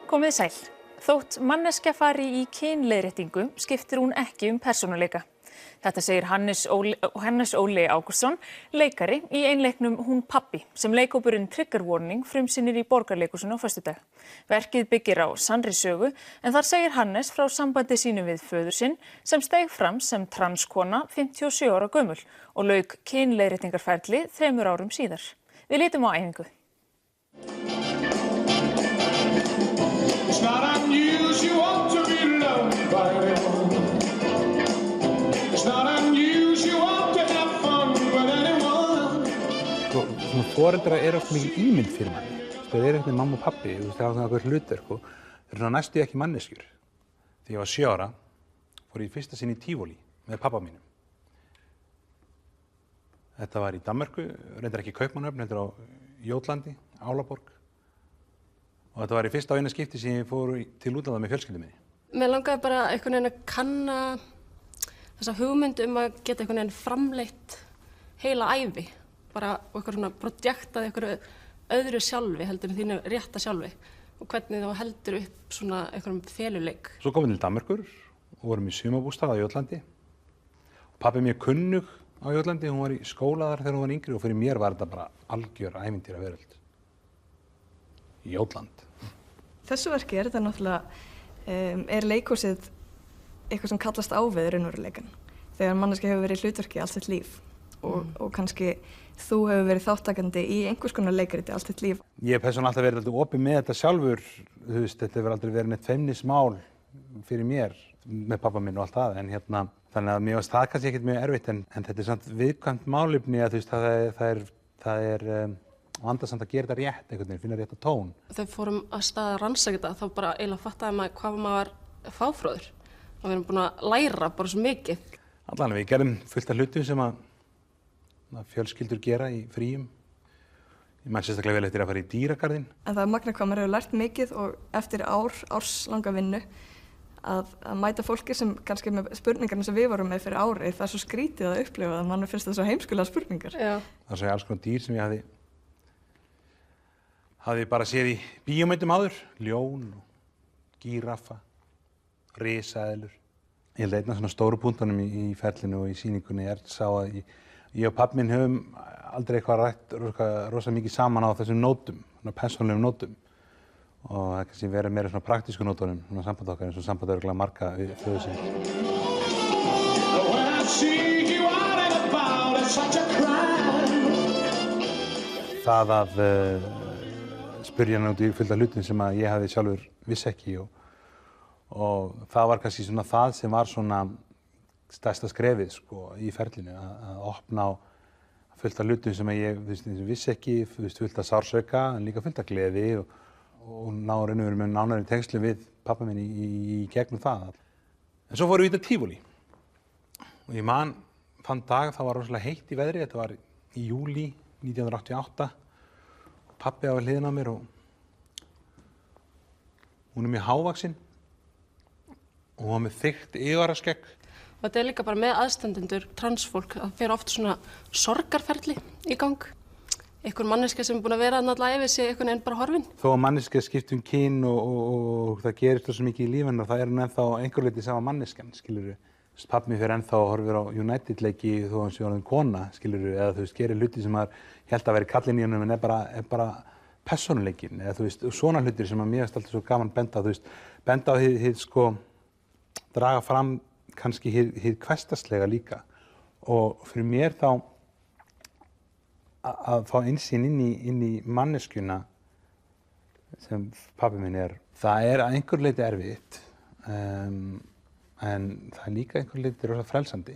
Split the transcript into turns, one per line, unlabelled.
Komið sæl. Þótt manneskja fari í kynleiðréttingu skiptir hún ekki persónuleika. Þetta segir Hannes Óli Ágústsson, leikari í einleiknum Hún pabbi, sem leikhópurinn Trigger Warning frumsýnir í Borgarleikhúsinu á föstudag. Verkið byggir á sannri sögu, en þar segir Hannes frá sambandi sínu við föður sinn sem steig fram sem transkona 57 ára gömul og lauk kynleiðréttingarferli 3 árum síðar. Við lítum á æfingu.
It's not unusual to be loved by anyone. It's not unusual to have fun with anyone.
Svona foreldrar eru oft mikil ímynd fyrir manni. Þeir eru eitthvað mamma og pappi, það er eitthvað hlutverk og þeir eru svona næstu ekki manneskjur. Þegar ég var 7 ára fór ég í fyrsta sinn í Tívolí með pappa mínum. Þetta var í Danmörku, reyndar ekki Kaupmannahöfn, heldur á Jótlandi, Álaborg. Og þetta var í fyrsta og eina skipti sem ég fór til útlanda með fjölskyldu minni.
Mér langaði bara einhvern veginn að kanna þessa hugmynd að geta einhvern veginn framleitt heila ævi. Bara eitthvað svona projektaði einhverju öðru sjálfi heldur en þínu rétta sjálfi. Og hvernig þá heldur upp svona einhverjum feluleik.
Svo komum við til Danmerkur og vorum í sumarbústað á Jótlandi. Pabbi mér kunnug á Jótlandi, hún var í skóla þar þegar hún var yngri og fyrir mér var þetta bara algjör ævintýra veröld. Jótland.
Þessu verki þetta náttúrulega leikhúsið eitthvað sem kallast á við raunveruleikann. Þegar manneskja hefur verið í hlutverki allt sitt líf og kannski þú hefur verið þáttakandi í einhvers konar leikriti allt sitt líf.
Ég hef persónulega alltaf verið opið með þetta sjálfur, þetta hefur aldrei verið neitt feimnismál fyrir mér með pappa minn og allt það, en þannig að mér varst það kannski ekkert mjög erfitt, en þetta er samt viðkvæmt málefni að það er vandasamt að gera þetta rétt einhvern veginn, finna rétta tón.
Þegar fórum að staða að rannsaka þetta, þá bara eiginlega fattaði maður hvað maður var fáfróður. Og við erum búin að læra bara svo mikið.
Allan við gerðum fullt af hlutum sem að fjölskyldur gera í fríum. Ég man sérstaklega vel eftir að fara í dýragarðinn.
En það er magnað hvað maður hefur lært mikið og eftir árslanga vinnu að mæta fólki sem kannski með spurningarna sem við vorum með fyrir ári, það er svo skrítið að upplifa það, mann finnst það svo heimskulega spurningar.
Já.
Það er alls konar dýr sem ég hafði bara séð í bíómyndum áður, ljón, gíraffa, risaeðlur. Ég held að einn af svona stóru punktunum í ferlinu og í sýningunni sá að ég og pabbi minn höfum aldrei eitthvað rætt rosa mikið saman á þessum nótum, svona persónulegum nótum. Og það kannski verið meira svona praktísku nótunum, svona samband okkar, eins og samband örugglega marga við föður sinn. Það að spyrja hann út í fullt af hlutum sem að ég hafði sjálfur vissi ekki og það var kannski svona það sem var svona stærsta skrefið í ferlinu, að opna á fullt af hlutum sem að ég vissi ekki, fullt af sársauka en líka fullt af gleði og ná raun og veru með nánari tengslu við pappa minn í gegnum það. En svo fórum við til Tívolí og ég man þann dag það var rosalega heitt í veðri, þetta var í júlí 1988. Pabbi á hliðina á mér og hún er mjög hávaxin og hún var með þykkt yfirvaraskegg.
Og þetta er líka bara með aðstandendur transfólk, það fer oft svona sorgarferli í gang. Einhver manneskja sem er búin að vera náttúrulega yfir sig einhvern veginn bara horfin.
Þó að manneskja skipti kyn og það gerist svo mikið í lífinu, það er hún ennþá einhver leyti sama manneskjan, skilurðu. Pabbi mér fyrir ennþá að horfir á United-leiki þó að hann sé orðin kona, skilurðu, eða gerir hluti sem maður held að vera kallinn í honum en er bara persónuleikinn, eða svona hlutir sem að mér finnst alltaf svo gaman benda á, benda á hið draga fram kannski hið hversdagslega líka og fyrir mér þá að fá innsýn inn í manneskjuna sem pabbi minn er, það er að einhver leyti erfitt. En það er líka einhver leyti rosa frelsandi.